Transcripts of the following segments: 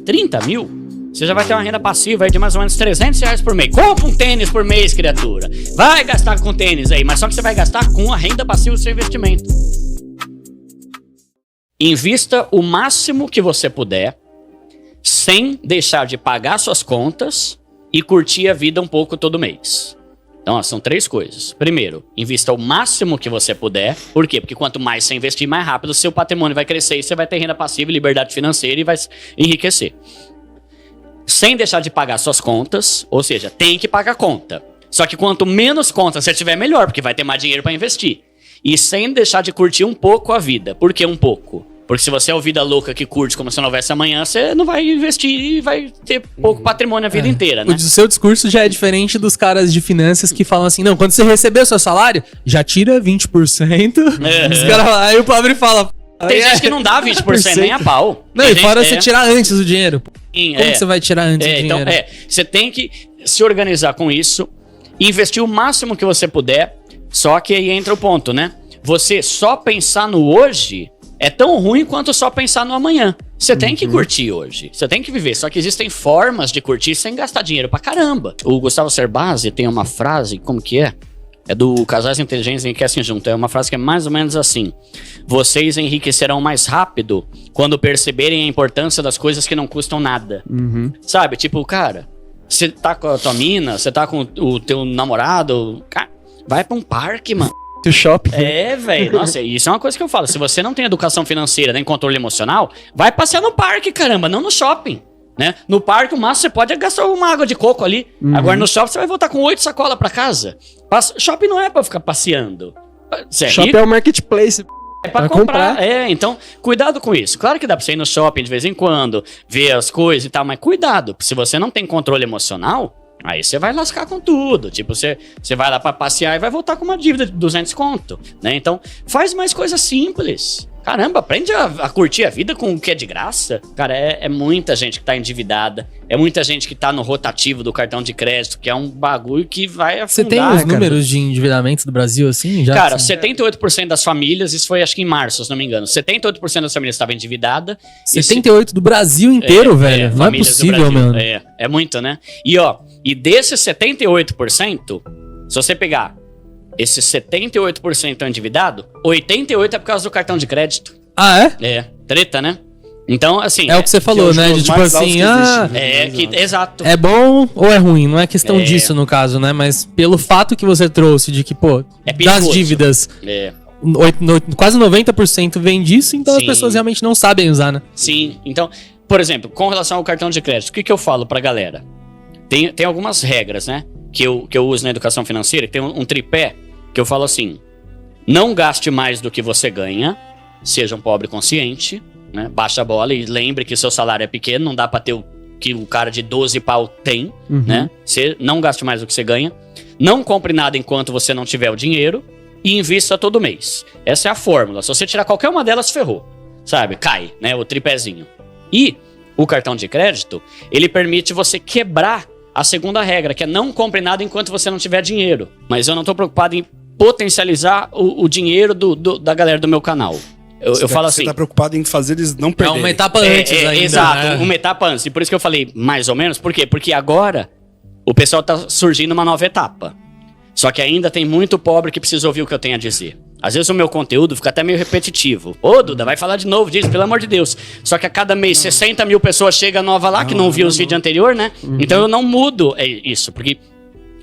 30 mil, você já vai ter uma renda passiva aí de mais ou menos R$300 por mês. Compra um tênis por mês, criatura. Vai gastar com tênis aí, mas só que você vai gastar com a renda passiva do seu investimento. Invista o máximo que você puder, sem deixar de pagar suas contas e curtir a vida um pouco todo mês. Então, ó, são 3 coisas. Primeiro, invista o máximo que você puder. Por quê? Porque quanto mais você investir, mais rápido o seu patrimônio vai crescer e você vai ter renda passiva e liberdade financeira e vai enriquecer. Sem deixar de pagar suas contas, ou seja, tem que pagar conta. Só que quanto menos contas você tiver, melhor, porque vai ter mais dinheiro para investir. E sem deixar de curtir um pouco a vida. Por que um pouco? Porque se você é o vida louca que curte como se não houvesse amanhã, você não vai investir e vai ter pouco patrimônio a vida inteira, né? O seu discurso já é diferente dos caras de finanças que falam assim, não, quando você receber o seu salário, já tira 20%. Os caras lá, aí o pobre fala... Tem gente que não dá 20% nem a pau. Não, e fora você tirar antes o dinheiro. Como que você vai tirar antes o dinheiro? Então, você tem que se organizar com isso, investir o máximo que você puder, só que aí entra o ponto, né? Você só pensar no hoje... é tão ruim quanto só pensar no amanhã. Você tem que curtir hoje. Você tem que viver. Só que existem formas de curtir sem gastar dinheiro pra caramba. O Gustavo Cerbasi tem uma frase, como que é? É do Casais Inteligentes Enriquecem Junto. É uma frase que é mais ou menos assim. Vocês enriquecerão mais rápido quando perceberem a importância das coisas que não custam nada. Sabe? Tipo, cara, você tá com a tua mina, você tá com o teu namorado, cara, vai pra um parque, mano. O shopping. Velho. Nossa, isso é uma coisa que eu falo. Se você não tem educação financeira nem controle emocional, vai passear no parque, caramba, não no shopping, né? No parque, o máximo você pode gastar uma água de coco ali. Agora no shopping você vai voltar com 8 sacolas pra casa. Shopping não é pra ficar passeando. Shopping é o marketplace. É pra comprar. Então, cuidado com isso. Claro que dá pra você ir no shopping de vez em quando, ver as coisas e tal, mas cuidado. Se você não tem controle emocional... aí você vai lascar com tudo. Tipo, você vai lá pra passear e vai voltar com uma dívida de 200 conto, né? Então, faz mais coisas simples. Caramba, aprende a curtir a vida com o que é de graça. Cara, é muita gente que tá endividada. É muita gente que tá no rotativo do cartão de crédito, que é um bagulho que vai afundar. Você tem os números de endividamento do Brasil, assim? Já cara, assim? 78% das famílias, isso foi acho que em março, se não me engano. 78% das famílias estavam endividadas. 78% do Brasil inteiro, velho? Não é possível, mano. É muito, né? E desses 78%, se você pegar esses 78% endividado, 88% é por causa do cartão de crédito. Ah, é? É, treta, né? Então, assim... é o que você falou, né? De tipo assim, exato. É bom ou é ruim? Não é questão disso, no caso, né? Mas pelo fato que você trouxe de que, pô, das dívidas... quase 90% vem disso, então as pessoas realmente não sabem usar, né? Sim, então, por exemplo, com relação ao cartão de crédito, o que eu falo pra galera? Tem algumas regras, né? Que eu uso na educação financeira, que tem um tripé, que eu falo assim: não gaste mais do que você ganha, seja um pobre consciente, né? Baixa a bola e lembre que seu salário é pequeno, não dá pra ter o que o cara de 12 pau tem, né? Você não gaste mais do que você ganha, não compre nada enquanto você não tiver o dinheiro e invista todo mês. Essa é a fórmula. Se você tirar qualquer uma delas, ferrou, sabe? Cai, né? O tripézinho. E o cartão de crédito, ele permite você quebrar a segunda regra, que é não compre nada enquanto você não tiver dinheiro. Mas eu não tô preocupado em potencializar o dinheiro da galera do meu canal. Eu falo assim... Você tá preocupado em fazer eles não perderem. É uma etapa antes ainda, exato, né? Uma etapa antes. E por isso que eu falei mais ou menos. Por quê? Porque agora o pessoal tá surgindo uma nova etapa. Só que ainda tem muito pobre que precisa ouvir o que eu tenho a dizer. Às vezes o meu conteúdo fica até meio repetitivo. Ô, Duda, vai falar de novo disso, pelo amor de Deus. Só que a cada mês 60 mil pessoas chegam nova lá, que não viu os vídeos anteriores, né? Então eu não mudo isso, porque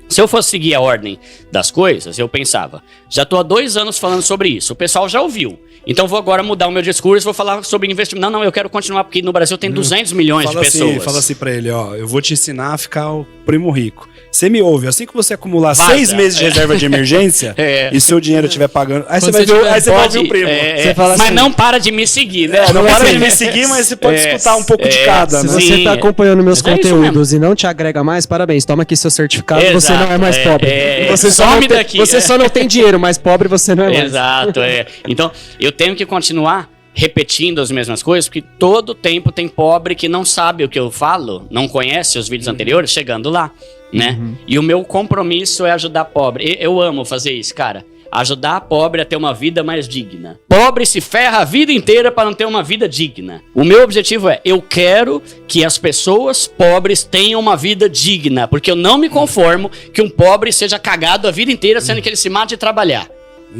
se eu fosse seguir a ordem das coisas, eu pensava, já tô há 2 anos falando sobre isso, o pessoal já ouviu. Então vou agora mudar o meu discurso, vou falar sobre investimento. Não, eu quero continuar, porque no Brasil tem 200 milhões de pessoas. Fala assim pra ele, ó, eu vou te ensinar a ficar o primo rico. Você me ouve, assim que você acumular 6 meses de reserva de emergência e seu dinheiro estiver pagando, aí você vai ouvir o primo. Você fala mas assim, não para de me seguir, né? não para de me seguir, mas você pode escutar um pouco de cada. Se Né? você tá acompanhando meus conteúdos e não te agrega mais, parabéns, toma aqui seu certificado, você não é mais pobre. Você só não tem dinheiro, mas pobre você não é mais. Exato, Então, eu tenho que continuar repetindo as mesmas coisas, porque todo tempo tem pobre que não sabe o que eu falo, não conhece os vídeos anteriores, chegando lá, né? E o meu compromisso é ajudar pobre. Eu amo fazer isso, cara. Ajudar a pobre a ter uma vida mais digna. Pobre se ferra a vida inteira para não ter uma vida digna. O meu objetivo é, eu quero que as pessoas pobres tenham uma vida digna, porque eu não me conformo que um pobre seja cagado a vida inteira, sendo que ele se mata de trabalhar.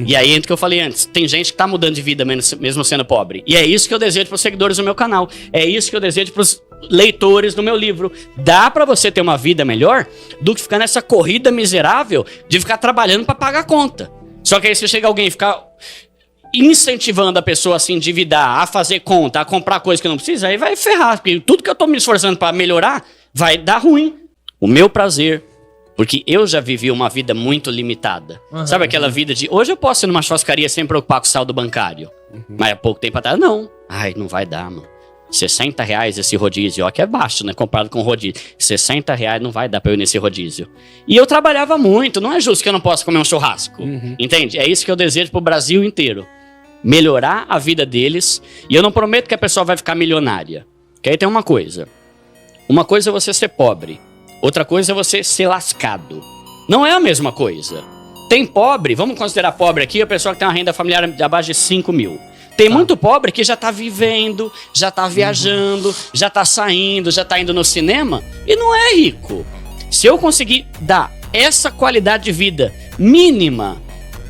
E aí entra o que eu falei antes, tem gente que tá mudando de vida mesmo sendo pobre. E é isso que eu desejo pros seguidores do meu canal. É isso que eu desejo pros leitores do meu livro. Dá pra você ter uma vida melhor do que ficar nessa corrida miserável de ficar trabalhando pra pagar a conta. Só que aí se chega alguém e ficar incentivando a pessoa a se endividar, a fazer conta, a comprar coisa que não precisa, aí vai ferrar. Porque tudo que eu tô me esforçando pra melhorar vai dar ruim. O meu prazer... Porque eu já vivi uma vida muito limitada. Sabe aquela vida de... Hoje eu posso ir numa churrascaria sem preocupar com o saldo bancário. Mas há pouco tempo atrás, não. Ai, não vai dar, mano. R$60 esse rodízio. Ó, que é baixo, né? Comparado com o rodízio. R$60 não vai dar pra eu ir nesse rodízio. E eu trabalhava muito. Não é justo que eu não possa comer um churrasco. Entende? É isso que eu desejo pro Brasil inteiro. Melhorar a vida deles. E eu não prometo que a pessoa vai ficar milionária. Porque aí tem uma coisa. Uma coisa é você ser pobre. Outra coisa é você ser lascado. Não é a mesma coisa. Tem pobre, vamos considerar pobre aqui, a pessoa que tem uma renda familiar de abaixo de 5 mil. Tem muito pobre que já tá vivendo, já tá viajando, já tá saindo, já tá indo no cinema e não é rico. Se eu conseguir dar essa qualidade de vida mínima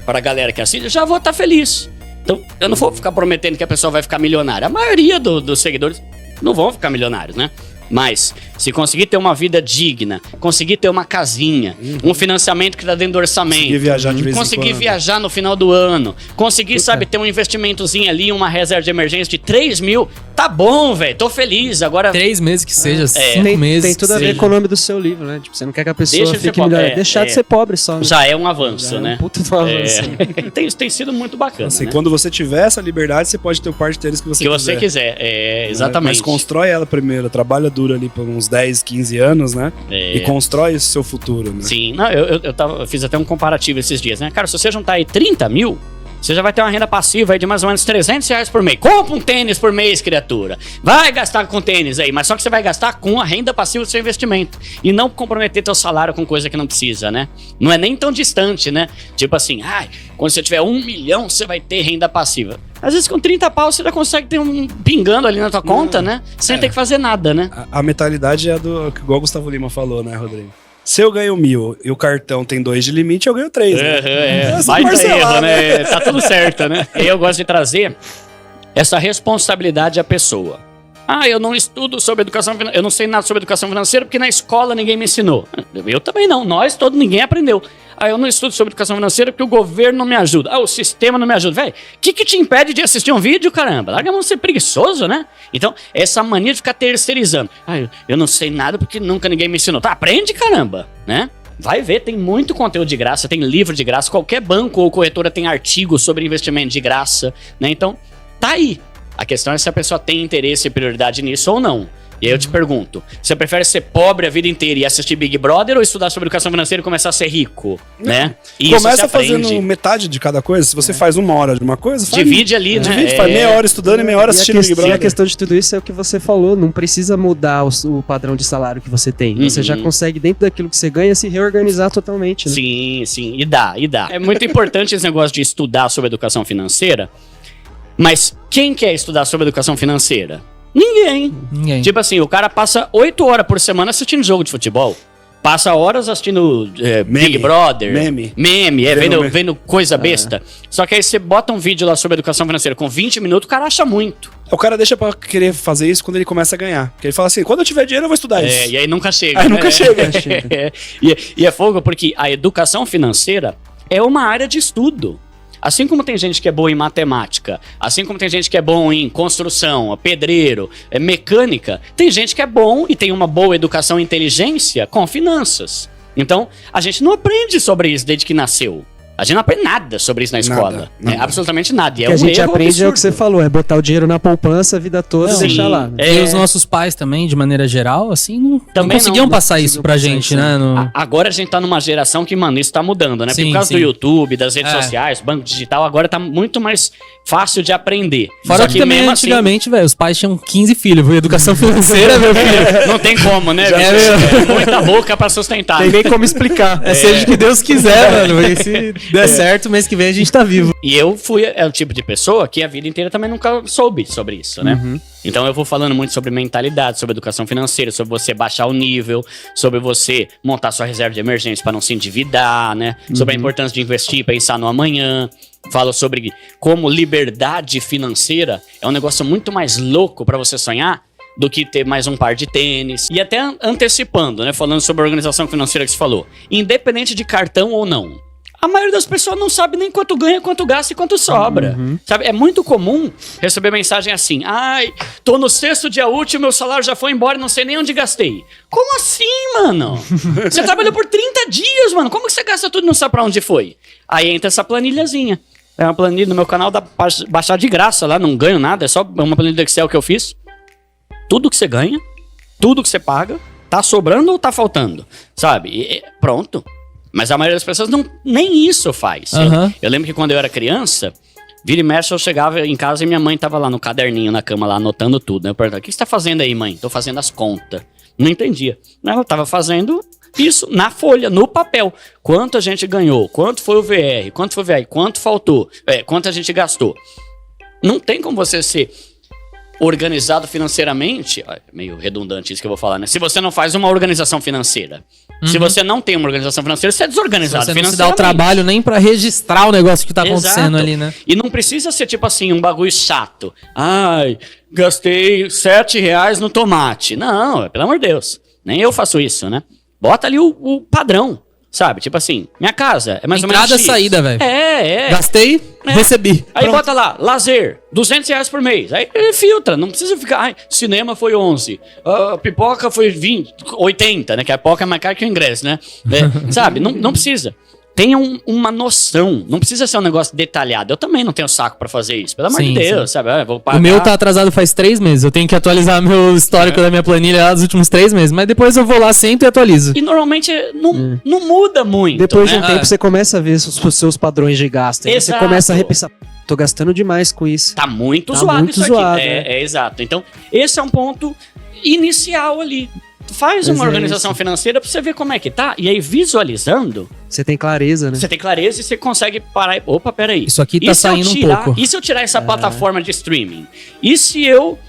para a galera que assiste, eu já vou estar feliz. Então, eu não vou ficar prometendo que a pessoa vai ficar milionária. A maioria dos seguidores não vão ficar milionários, né? Mas, se conseguir ter uma vida digna, conseguir ter uma casinha, um financiamento que tá dentro do orçamento, conseguir viajar de vez em quando, viajar no final do ano, conseguir, sabe, ter um investimentozinho ali, uma reserva de emergência de 3 mil, tá bom, velho, tô feliz. Agora 3 meses que seja, 5 meses. Tem tudo a ver com o nome do seu livro, né? Tipo, você não quer que a pessoa fique melhor. Deixar de ser pobre só. Né? Já é um avanço, né? Puta do avanço. Tem sido muito bacana. Assim, né? Quando você tiver essa liberdade, você pode ter o parte deles que você quiser. Exatamente. Mas constrói ela primeiro, trabalha duro ali por uns 10, 15 anos, né? E constrói o seu futuro, né? Sim, não, eu fiz até um comparativo esses dias, né? Cara, se você juntar aí 30 mil, você já vai ter uma renda passiva aí de mais ou menos R$300 por mês. Compra um tênis por mês, criatura. Vai gastar com tênis aí, mas só que você vai gastar com a renda passiva do seu investimento. E não comprometer teu salário com coisa que não precisa, né? Não é nem tão distante, né? Tipo assim, quando você tiver 1 milhão, você vai ter renda passiva. Às vezes com 30 pau você já consegue ter um pingando ali na tua conta, né? Sem ter que fazer nada, né? A mentalidade é igual o Gustavo Lima falou, né, Rodrigo? Se eu ganho 1.000 e o cartão tem 2 de limite, eu ganho 3, né? Vai erro, né? Tá tudo certo, né? Eu gosto de trazer essa responsabilidade à pessoa. Eu não estudo sobre educação financeira, eu não sei nada sobre educação financeira porque na escola ninguém me ensinou. Eu também não, ninguém aprendeu. Eu não estudo sobre educação financeira porque o governo não me ajuda. O sistema não me ajuda. Velho, o que te impede de assistir um vídeo, caramba? Larga a mão de ser preguiçoso, né? Então, essa mania de ficar terceirizando. Eu não sei nada porque nunca ninguém me ensinou. Tá, aprende, caramba, né? Vai ver, tem muito conteúdo de graça, tem livro de graça, qualquer banco ou corretora tem artigo sobre investimento de graça, né? Então, tá aí. A questão é se a pessoa tem interesse e prioridade nisso ou não. E aí eu te pergunto, você prefere ser pobre a vida inteira e assistir Big Brother ou estudar sobre educação financeira e começar a ser rico, né? E começa fazendo metade de cada coisa. Se você faz 1 hora de uma coisa, divide ali, né? Faz meia hora estudando e meia hora assistindo Big Brother. E a questão de tudo isso é o que você falou, não precisa mudar o padrão de salário que você tem. Você já consegue, dentro daquilo que você ganha, se reorganizar totalmente, né? Sim, e dá. É muito importante esse negócio de estudar sobre educação financeira, mas quem quer estudar sobre educação financeira? Ninguém. Tipo assim, o cara passa 8 horas por semana assistindo jogo de futebol. Passa horas assistindo Big Brother. Meme, vendo coisa besta. Só que aí você bota um vídeo lá sobre educação financeira com 20 minutos, o cara acha muito. O cara deixa pra querer fazer isso quando ele começa a ganhar. Porque ele fala assim, quando eu tiver dinheiro eu vou estudar isso. E aí nunca chega. Nunca chega. E é fogo porque a educação financeira é uma área de estudo. Assim como tem gente que é boa em matemática, assim como tem gente que é bom em construção, pedreiro, mecânica, tem gente que é bom e tem uma boa educação e inteligência com finanças. Então, a gente não aprende sobre isso desde que nasceu. A gente não aprende nada sobre isso na escola. Nada. Absolutamente nada. E o que a gente aprende é o que você falou, é botar o dinheiro na poupança a vida toda e deixar lá. Né? E os nossos pais também, de maneira geral, assim, não conseguiam passar isso pra gente, né? Agora a gente tá numa geração que, mano, isso tá mudando, né? Por causa do YouTube, das redes sociais, banco digital, agora tá muito mais fácil de aprender. Fora que também, antigamente, velho, os pais tinham 15 filhos. Educação financeira, meu filho. Não tem como, né? Muita boca pra sustentar. Tem nem como explicar. Seja o que Deus quiser, mano. Der certo, mês que vem a gente tá vivo. E eu fui o tipo de pessoa que a vida inteira também nunca soube sobre isso, né? Então eu vou falando muito sobre mentalidade, sobre educação financeira, sobre você baixar o nível, sobre você montar sua reserva de emergência para não se endividar, né? Sobre a importância de investir, pensar no amanhã. Falo sobre como liberdade financeira é um negócio muito mais louco para você sonhar do que ter mais um par de tênis. E até antecipando, né? Falando sobre a organização financeira que você falou. Independente de cartão ou não. A maioria das pessoas não sabe nem quanto ganha, quanto gasta e quanto sobra. Sabe? É muito comum receber mensagem assim: ai, tô no 6º dia útil, meu salário já foi embora e não sei nem onde gastei. Como assim, mano? Você trabalhou por 30 dias, mano. Como que você gasta tudo e não sabe pra onde foi? Aí entra essa planilhazinha. É uma planilha no meu canal, dá pra baixar de graça lá, não ganho nada. É só uma planilha do Excel que eu fiz. Tudo que você ganha, tudo que você paga, tá sobrando ou tá faltando? Sabe? E pronto. Mas a maioria das pessoas nem isso faz. Eu lembro que quando eu era criança, vira e mexe, eu chegava em casa e minha mãe tava lá no caderninho na cama, lá anotando tudo. Né? Eu perguntava: o que você tá fazendo aí, mãe? Tô fazendo as contas. Não entendia. Ela tava fazendo isso na folha, no papel. Quanto a gente ganhou, quanto foi o VR, quanto foi o VR, quanto faltou, quanto a gente gastou. Não tem como você ser organizado financeiramente, meio redundante isso que eu vou falar, né? Se você não faz uma organização financeira, se você não tem uma organização financeira, você é desorganizado financeiramente. Você não se dá o trabalho nem pra registrar o negócio que tá acontecendo ali, né? E não precisa ser tipo assim, um bagulho chato. Ai, gastei R$7 no tomate. Não, pelo amor de Deus. Nem eu faço isso, né? Bota ali o padrão. Sabe? Tipo assim, minha casa é mais ou menos entrada e saída, velho. É. Gastei, recebi. Aí pronto. Bota lá, lazer, R$200 por mês. Aí filtra, não precisa ficar, ai, cinema foi 11, pipoca foi 20, 80, né? Que a pipoca é mais cara que o ingresso, né? Sabe? Não precisa. Tenha uma noção. Não precisa ser um negócio detalhado. Eu também não tenho saco pra fazer isso. Pelo amor de Deus, sabe? Vou pagar. O meu tá atrasado faz 3 meses. Eu tenho que atualizar meu histórico da minha planilha lá dos últimos 3 meses. Mas depois eu vou lá, sento e atualizo. E normalmente não muda muito. Depois de um tempo você começa a ver os seus padrões de gasto. Você começa a repensar. Tô gastando demais com isso. Tá muito zoado isso aqui. Exato. Então, esse é um ponto inicial ali. Faz uma organização financeira pra você ver como é que tá. E aí, visualizando... Você tem clareza, né? Você tem clareza e você consegue parar e... Opa, peraí. Isso aqui tá saindo um pouco. E se eu tirar essa plataforma de streaming? E se eu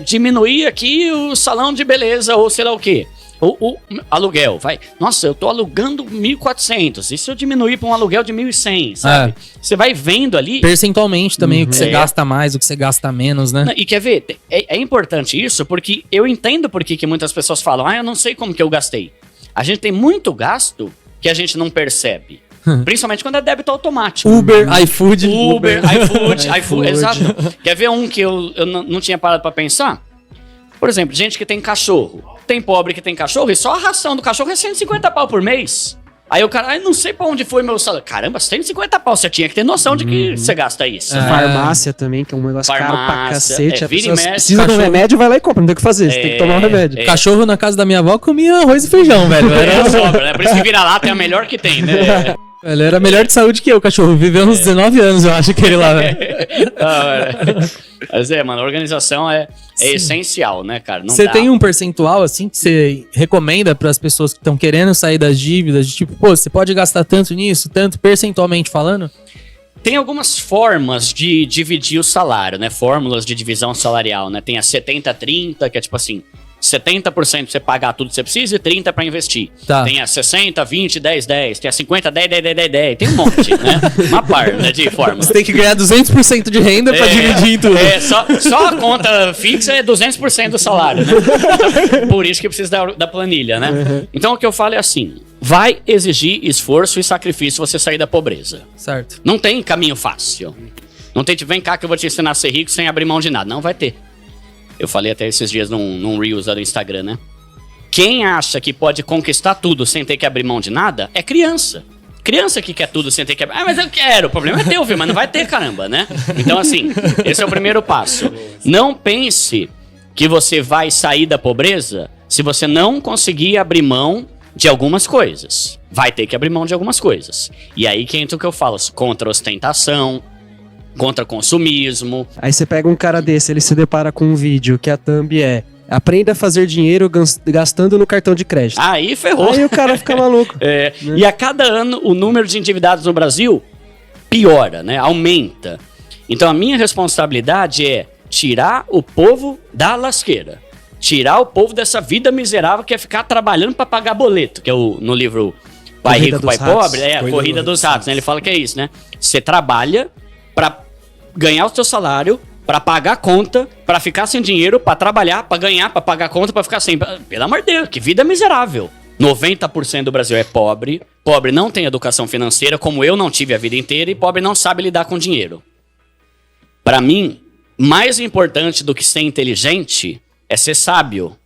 diminuir aqui o salão de beleza ou sei lá o quê? O aluguel, vai. Nossa, eu tô alugando 1.400. E se eu diminuir pra um aluguel de 1.100, sabe? Você vai vendo ali... Percentualmente também, o que você gasta mais, o que você gasta menos, né? E quer ver? É importante isso porque eu entendo por que muitas pessoas falam: eu não sei como que eu gastei. A gente tem muito gasto que a gente não percebe. Principalmente quando é débito automático. Uber, iFood. iFood, exato. Quer ver um que eu não tinha parado pra pensar? Por exemplo, gente que tem cachorro. Tem pobre que tem cachorro e só a ração do cachorro é 150 pau por mês. Aí o cara, não sei pra onde foi meu salário. Caramba, 150 pau, você tinha que ter noção de que você gasta isso. Farmácia também, que é um negócio caro pra cacete. A pessoa mexe, precisa de um remédio, vai lá e compra, não tem o que fazer, você tem que tomar um remédio. Cachorro na casa da minha avó comia arroz e feijão, velho. Sobra, né? Por isso que vira-lata é a melhor que tem, né? Ele era melhor de saúde que eu, o cachorro. Viveu uns 19 anos, eu acho, que ele lá, velho. Mas mano, a organização é essencial, né, cara? Você tem um percentual, assim, que você recomenda para as pessoas que estão querendo sair das dívidas? De tipo, você pode gastar tanto nisso, tanto percentualmente falando? Tem algumas formas de dividir o salário, né? Fórmulas de divisão salarial, né? Tem a 70-30, que é tipo assim... 70% pra você pagar tudo que você precisa e 30% pra investir. Tá. Tem a 60, 20, 10, 10. Tem a 50, 10, 10, 10, 10, 10. Tem um monte, né? Uma par, né, de forma. Você tem que ganhar 200% de renda pra dividir em tudo. Só a conta fixa é 200% do salário, né? Por isso que precisa da planilha, né? Então o que eu falo é assim, vai exigir esforço e sacrifício você sair da pobreza. Certo. Não tem caminho fácil. Não tem, vem cá que eu vou te ensinar a ser rico sem abrir mão de nada. Não vai ter. Eu falei até esses dias num Reels lá do Instagram, né? Quem acha que pode conquistar tudo sem ter que abrir mão de nada é criança. Criança que quer tudo sem ter que abrir... mas eu quero. O problema é teu, viu? Mas não vai ter, caramba, né? Então, assim, esse é o primeiro passo. Não pense que você vai sair da pobreza se você não conseguir abrir mão de algumas coisas. Vai ter que abrir mão de algumas coisas. E aí que entra o que eu falo, contra ostentação, contra consumismo. Aí você pega um cara desse, ele se depara com um vídeo que a thumb é Aprenda a fazer dinheiro gastando no cartão de crédito. Aí ferrou. Aí o cara fica maluco. Né? E a cada ano o número de endividados no Brasil piora, né? Aumenta. Então a minha responsabilidade é tirar o povo da lasqueira. Tirar o povo dessa vida miserável que é ficar trabalhando para pagar boleto. Que é no livro Pai Rico, Pai Pobre. É a Corrida dos Ratos, né? Ele fala que é isso, né? Você trabalha para ganhar o seu salário, para pagar conta, para ficar sem dinheiro, para trabalhar, para ganhar, para pagar conta, para ficar sem. Pelo amor de Deus, que vida miserável. 90% do Brasil é pobre. Pobre não tem educação financeira, como eu não tive a vida inteira, e pobre não sabe lidar com dinheiro. Para mim, mais importante do que ser inteligente é ser sábio.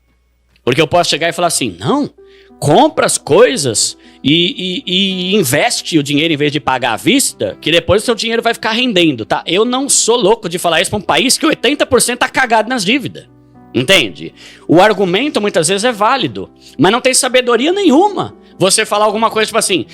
Porque eu posso chegar e falar assim, não, compra as coisas e investe o dinheiro em vez de pagar à vista, que depois o seu dinheiro vai ficar rendendo, tá? Eu não sou louco de falar isso para um país que 80% tá cagado nas dívidas. Entende? O argumento muitas vezes é válido, mas não tem sabedoria nenhuma. Você falar alguma coisa tipo assim,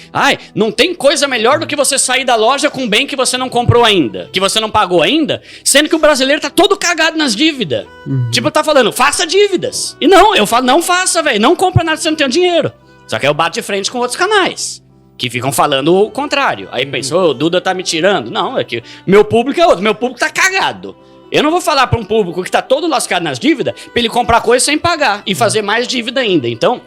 não tem coisa melhor do que você sair da loja com um bem que você não comprou ainda, que você não pagou ainda, sendo que o brasileiro tá todo cagado nas dívidas. Tipo, tá falando, faça dívidas. E não, eu falo, não faça, velho, não compra nada se você não tem dinheiro. Só que eu bato de frente com outros canais, que ficam falando o contrário. Aí pensou, o Duda tá me tirando. Não, é que meu público é outro, meu público tá cagado. Eu não vou falar para um público que tá todo lascado nas dívidas, pra ele comprar coisa sem pagar e fazer mais dívida ainda. Então,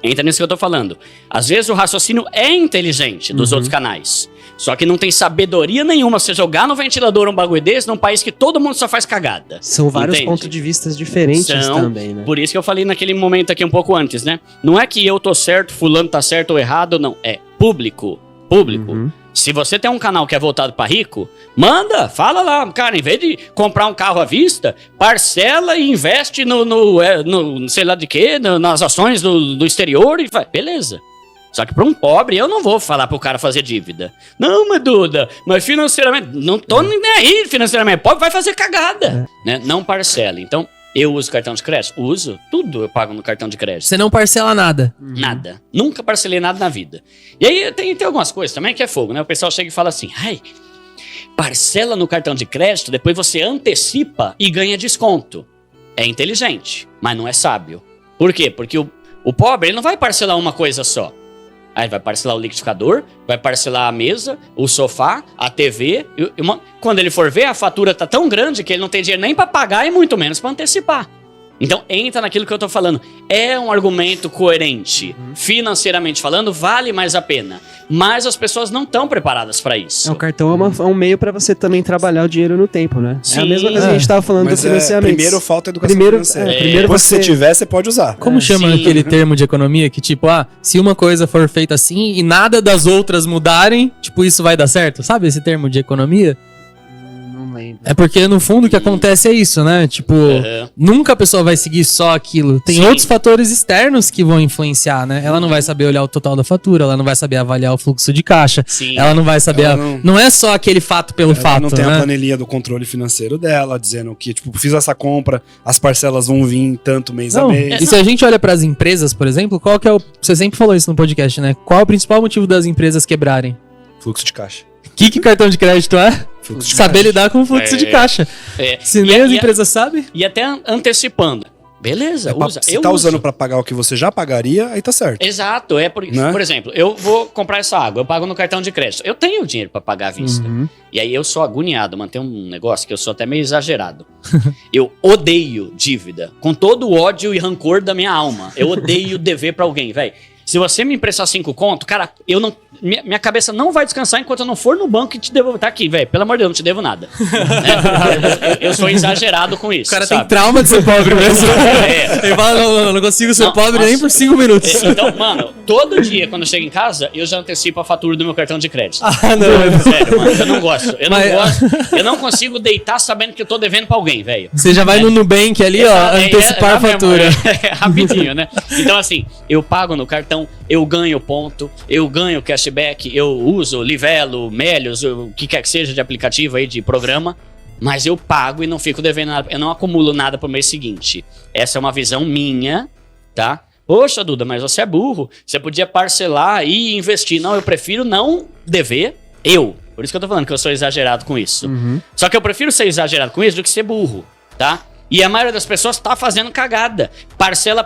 entra nisso que eu tô falando. Às vezes o raciocínio é inteligente dos outros canais, só que não tem sabedoria nenhuma você jogar no ventilador um bagulho desse num país que todo mundo só faz cagada. São vários pontos de vista diferentes também, né? Por isso que eu falei naquele momento aqui um pouco antes, né? Não é que eu tô certo, fulano tá certo ou errado, não. É público. Se você tem um canal que é voltado para rico, manda, fala lá, cara, em vez de comprar um carro à vista, parcela e investe no sei lá de quê, nas ações do exterior e vai, beleza. Só que para um pobre, eu não vou falar pro cara fazer dívida. Não, mas Duda, mas financeiramente, não tô nem aí financeiramente, pobre vai fazer cagada, né? Não parcela. Então, eu uso cartão de crédito? Uso. Tudo eu pago no cartão de crédito. Você não parcela nada? Nada. Nunca parcelei nada na vida. E aí tem algumas coisas também que é fogo, né? O pessoal chega e fala assim, parcela no cartão de crédito, depois você antecipa e ganha desconto. É inteligente, mas não é sábio. Por quê? Porque o pobre, ele não vai parcelar uma coisa só. Aí vai parcelar o liquidificador, vai parcelar a mesa, o sofá, a TV. Quando ele for ver, a fatura tá tão grande que ele não tem dinheiro nem para pagar e muito menos para antecipar. Então entra naquilo que eu tô falando. É um argumento coerente. Financeiramente falando, vale mais a pena. Mas as pessoas não estão preparadas para isso. O cartão é um meio para você também trabalhar o dinheiro no tempo, né? Sim, é a mesma coisa que a gente tava falando do financiamento. Primeiro falta educação financeira. Primeiro você tiver, você pode usar. Como chama aquele termo de economia que tipo, se uma coisa for feita assim e nada das outras mudarem, tipo, isso vai dar certo? Sabe esse termo de economia? É porque, no fundo, o que acontece é isso, né? Tipo, nunca a pessoa vai seguir só aquilo. Tem outros fatores externos que vão influenciar, né? Ela não vai saber olhar o total da fatura, ela não vai saber avaliar o fluxo de caixa. Ela não vai saber... Não é só aquele fato pelo fato, não tem a planilha do controle financeiro dela, dizendo que, tipo, fiz essa compra, as parcelas vão vir tanto mês a mês. E se a gente olha para as empresas, por exemplo, qual que é o... Você sempre falou isso no podcast, né? Qual é o principal motivo das empresas quebrarem? Fluxo de caixa. O que cartão de crédito é? Saber lidar com o fluxo de caixa. Se nem as empresas sabem. E até antecipando. Beleza, usa. Se tá usando pra pagar o que você já pagaria, aí tá certo. Exato. Por exemplo, eu vou comprar essa água, eu pago no cartão de crédito. Eu tenho dinheiro pra pagar à vista. E aí eu sou agoniado, manter um negócio que eu sou até meio exagerado. Eu odeio dívida. Com todo o ódio e rancor da minha alma. Eu odeio dever pra alguém, velho. Se você me emprestar 5 conto, cara, eu não... Minha cabeça não vai descansar enquanto eu não for no banco e te devolver. Tá aqui, velho. Pelo amor de Deus, não te devo nada. Eu sou exagerado com isso. O cara tem trauma de ser pobre mesmo. Ele fala, não consigo ser pobre nem por 5 minutos. Então, mano, todo dia quando eu chego em casa, eu já antecipo a fatura do meu cartão de crédito. Não. Sério, mano, eu não gosto. Eu não consigo deitar sabendo que eu tô devendo pra alguém, velho. Você já vai no Nubank ali, antecipar a fatura. Rapidinho, né? Então, assim, eu pago no cartão, eu ganho ponto, eu ganho cashback, eu uso Livelo, Melios, o que quer que seja de aplicativo aí, de programa, mas eu pago e não fico devendo nada, eu não acumulo nada pro mês seguinte. Essa é uma visão minha, tá? Poxa, Duda, mas você é burro, você podia parcelar e investir. Não, eu prefiro não dever, Por isso que eu tô falando que eu sou exagerado com isso. Só que eu prefiro ser exagerado com isso do que ser burro, tá? E a maioria das pessoas tá fazendo cagada. Parcela.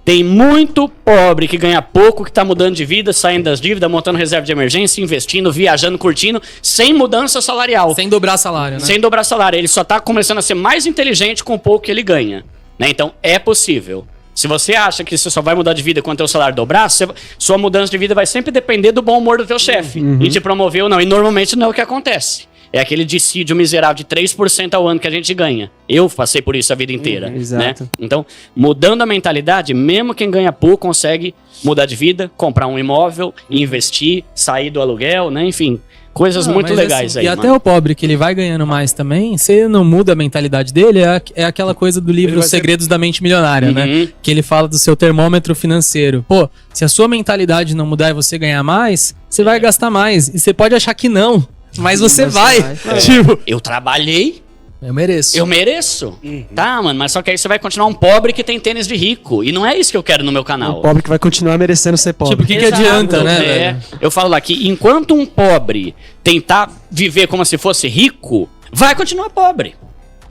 Tem muito pobre que ganha pouco, que tá mudando de vida, saindo das dívidas, montando reserva de emergência, investindo, viajando, curtindo, sem mudança salarial. Sem dobrar salário, né? Sem dobrar salário. Ele só tá começando a ser mais inteligente com o pouco que ele ganha. Né? Então, é possível. Se você acha que você só vai mudar de vida quando o teu salário dobrar, sua mudança de vida vai sempre depender do bom humor do teu chefe. E te promover ou não. E normalmente não é o que acontece. É aquele dissídio miserável de 3% ao ano que a gente ganha. Eu passei por isso a vida inteira. Exato. Né? Então, mudando a mentalidade, mesmo quem ganha pouco consegue mudar de vida, comprar um imóvel, investir, sair do aluguel, né? Enfim, coisas muito legais assim, aí. E até o pobre, que ele vai ganhando mais também, se não muda a mentalidade dele, é aquela coisa do livro Os Segredos da Mente Milionária, né? Que ele fala do seu termômetro financeiro. Pô, se a sua mentalidade não mudar e você ganhar mais, você vai gastar mais. E você pode achar que não. Mas você vai. Tipo, eu trabalhei. Eu mereço. Eu mereço. Tá, mano, mas só que aí você vai continuar um pobre que tem tênis de rico. E não é isso que eu quero no meu canal. Um pobre que vai continuar merecendo ser pobre. Tipo, o que adianta, né, velho? Eu falo lá que enquanto um pobre tentar viver como se fosse rico, vai continuar pobre.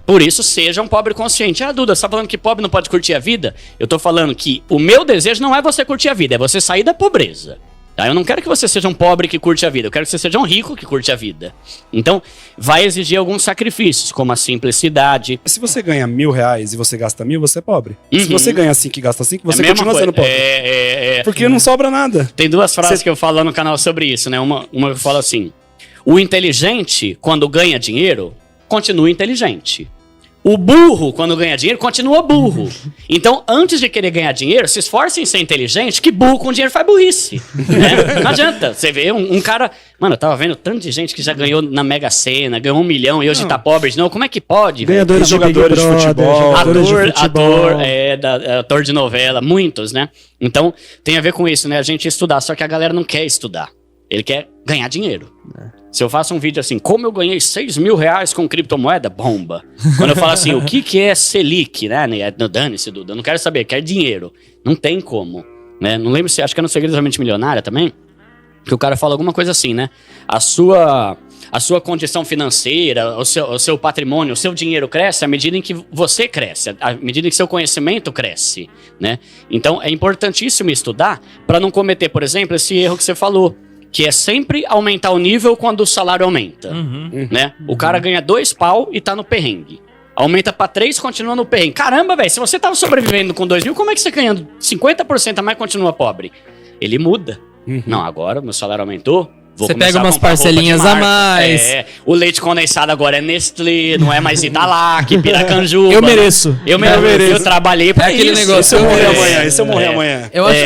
Por isso, seja um pobre consciente. Ah, Duda, você tá falando que pobre não pode curtir a vida? Eu tô falando que o meu desejo não é você curtir a vida, é você sair da pobreza. Eu não quero que você seja um pobre que curte a vida, eu quero que você seja um rico que curte a vida. Então, vai exigir alguns sacrifícios, como a simplicidade. Se você ganha R$1.000 e você gasta 1.000, você é pobre. Se você ganha 5 e gasta 5, você continua sendo pobre. Porque não sobra nada. Tem duas frases que eu falo lá no canal sobre isso, né? Uma eu falo assim: o inteligente, quando ganha dinheiro, continua inteligente. O burro, quando ganha dinheiro, continua burro. Então, antes de querer ganhar dinheiro, se esforce em ser inteligente, que burro com dinheiro faz burrice. Né? Não adianta. Você vê um cara... Mano, eu tava vendo tanto de gente que já ganhou na Mega Sena, ganhou 1 milhão e hoje tá pobre de novo. Como é que pode? Ganhadores de jogadores de futebol. Ator de novela, muitos, né? Então, tem a ver com isso, né? A gente estudar, só que a galera não quer estudar. Ele quer ganhar dinheiro. Se eu faço um vídeo assim, como eu ganhei R$6.000 com criptomoeda, bomba. Quando eu falo assim, o que é Selic, né? Dane-se, Duda, eu não quero saber, quer dinheiro. Não tem como, né? Não lembro se, acho que é no Segredos da Mente Milionária também, que o cara fala alguma coisa assim, né? A sua condição financeira, o seu patrimônio, o seu dinheiro cresce à medida em que você cresce, à medida em que seu conhecimento cresce, né? Então, é importantíssimo estudar para não cometer, por exemplo, esse erro que você falou, que é sempre aumentar o nível quando o salário aumenta, né? O cara ganha 2 pau e tá no perrengue. Aumenta pra 3, continua no perrengue. Caramba, velho, se você tava sobrevivendo com 2 mil, como é que você ganhando 50% a mais continua pobre? Ele muda. Não, agora o meu salário aumentou. Você pega umas parcelinhas a mais. O leite condensado agora é Nestlé, não é mais Italac, Piracanjuba. Eu mereço. Eu trabalhei pra aquele isso. negócio. Se eu morrer amanhã, se eu morrer amanhã. Eu acho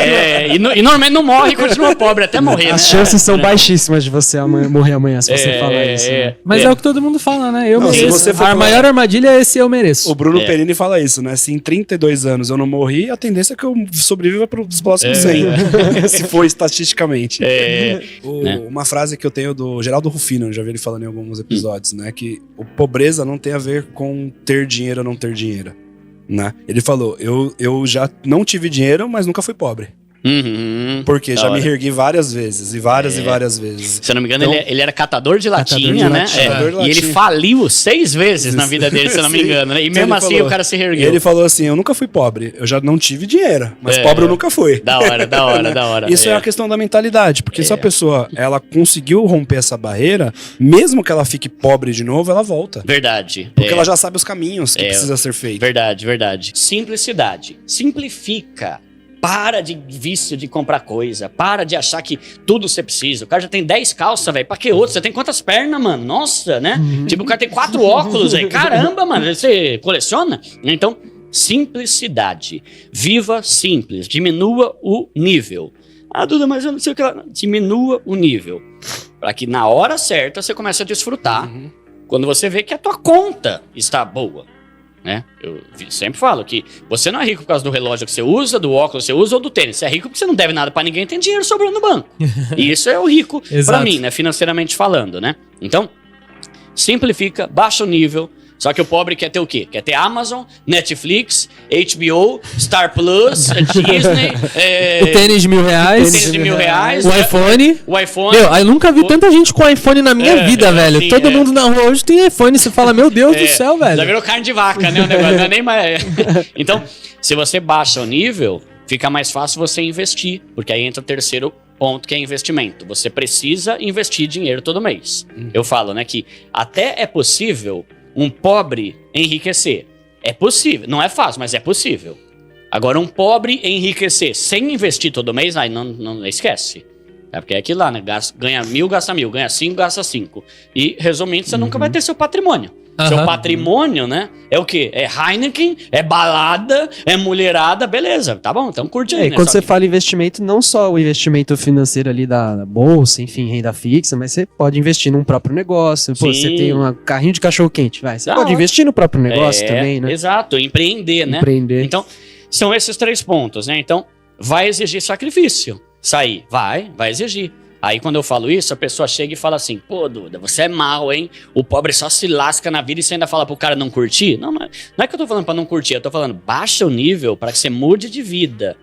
e normalmente não morre e continua pobre até morrer. As chances são baixíssimas de você morrer amanhã, se você falar isso. Né? Mas é o que todo mundo fala, né? Eu mereço. A maior armadilha é esse eu mereço. O Bruno Perini fala isso, né? Se em 32 anos eu não morri, a tendência é que eu sobreviva pros próximos 100. Se for estatisticamente. Uma frase que eu tenho do Geraldo Rufino, já vi ele falando em alguns episódios, né? Que a pobreza não tem a ver com ter dinheiro ou não ter dinheiro, né? Ele falou, eu já não tive dinheiro, mas nunca fui pobre. Porque já me reergui várias vezes, e várias vezes. Se eu não me engano, então, ele era catador de latinha, né? E ele faliu 6 vezes na vida dele, se eu não me engano, né? E mesmo assim o cara se reergueu. Ele falou assim, eu nunca fui pobre, eu já não tive dinheiro, mas pobre eu nunca fui. Da hora. Isso é a questão da mentalidade, porque se a pessoa, ela conseguiu romper essa barreira, mesmo que ela fique pobre de novo, ela volta. Verdade. Porque ela já sabe os caminhos que precisa ser feito. Verdade. Simplicidade. Simplifica. Para de vício de comprar coisa. Para de achar que tudo você precisa. O cara já tem 10 calças, velho. Pra que outro? Você tem quantas pernas, mano? Nossa, né? Tipo, o cara tem 4 óculos, velho. Caramba, mano. Você coleciona? Então, simplicidade. Viva simples. Diminua o nível. Ah, Duda, mas eu não sei o que ela... Diminua o nível. Pra que na hora certa você comece a desfrutar. Quando você vê que a tua conta está boa. Né? Eu sempre falo que você não é rico por causa do relógio que você usa, do óculos que você usa ou do tênis. Você é rico porque você não deve nada pra ninguém, tem dinheiro sobrando no banco. E isso é o rico pra mim, né? Financeiramente falando, né? Então, simplifica, baixa o nível, Só que o pobre quer ter o quê? Quer ter Amazon, Netflix, HBO, Star Plus, Disney... o tênis de R$1.000. O iPhone. Meu, eu nunca vi tanta gente com iPhone na minha vida, velho. Sim, todo mundo na rua hoje tem iPhone. Você fala, meu Deus do céu, velho. Já virou carne de vaca, né? O negócio não é nem mais... Então, se você baixa o nível, fica mais fácil você investir. Porque aí entra o terceiro ponto, que é investimento. Você precisa investir dinheiro todo mês. Eu falo, né, que até é possível um pobre enriquecer. É possível. Não é fácil, mas é possível. Agora, um pobre enriquecer sem investir todo mês, aí não esquece. É porque é aquilo lá, né? Ganha 1.000, gasta 1.000. Ganha 5, gasta 5. E, resumindo, você nunca vai ter seu patrimônio. Seu patrimônio, né? É o quê? É Heineken, é balada, é mulherada, beleza. Tá bom, então curte aí. Quando você fala investimento, não só o investimento financeiro ali da bolsa, enfim, renda fixa, mas você pode investir num próprio negócio. Pô, você tem um carrinho de cachorro-quente, você pode investir no próprio negócio também, né? Exato, empreender, né? Então, são esses 3 pontos, né? Então, vai exigir sacrifício. Sair, vai exigir. Aí quando eu falo isso, a pessoa chega e fala assim, pô, Duda, você é mal, hein? O pobre só se lasca na vida e você ainda fala pro cara não curtir? Não é que eu tô falando pra não curtir, eu tô falando baixa o nível pra que você mude de vida.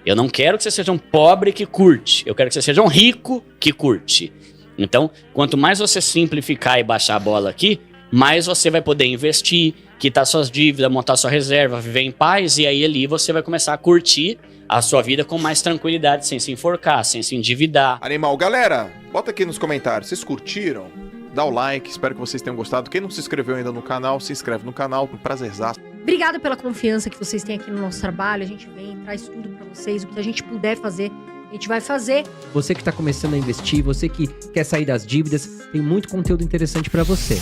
Eu não quero que você seja um pobre que curte, eu quero que você seja um rico que curte. Então, quanto mais você simplificar e baixar a bola aqui, mais você vai poder investir, quitar suas dívidas, montar sua reserva, viver em paz, e aí ali você vai começar a curtir a sua vida com mais tranquilidade, sem se enforcar, sem se endividar. Animal, galera, bota aqui nos comentários, vocês curtiram? Dá o like, espero que vocês tenham gostado. Quem não se inscreveu ainda no canal, se inscreve no canal, um prazerzaço. Obrigada pela confiança que vocês têm aqui no nosso trabalho, a gente vem, traz tudo pra vocês, o que a gente puder fazer, a gente vai fazer. Você que tá começando a investir, você que quer sair das dívidas, tem muito conteúdo interessante pra você.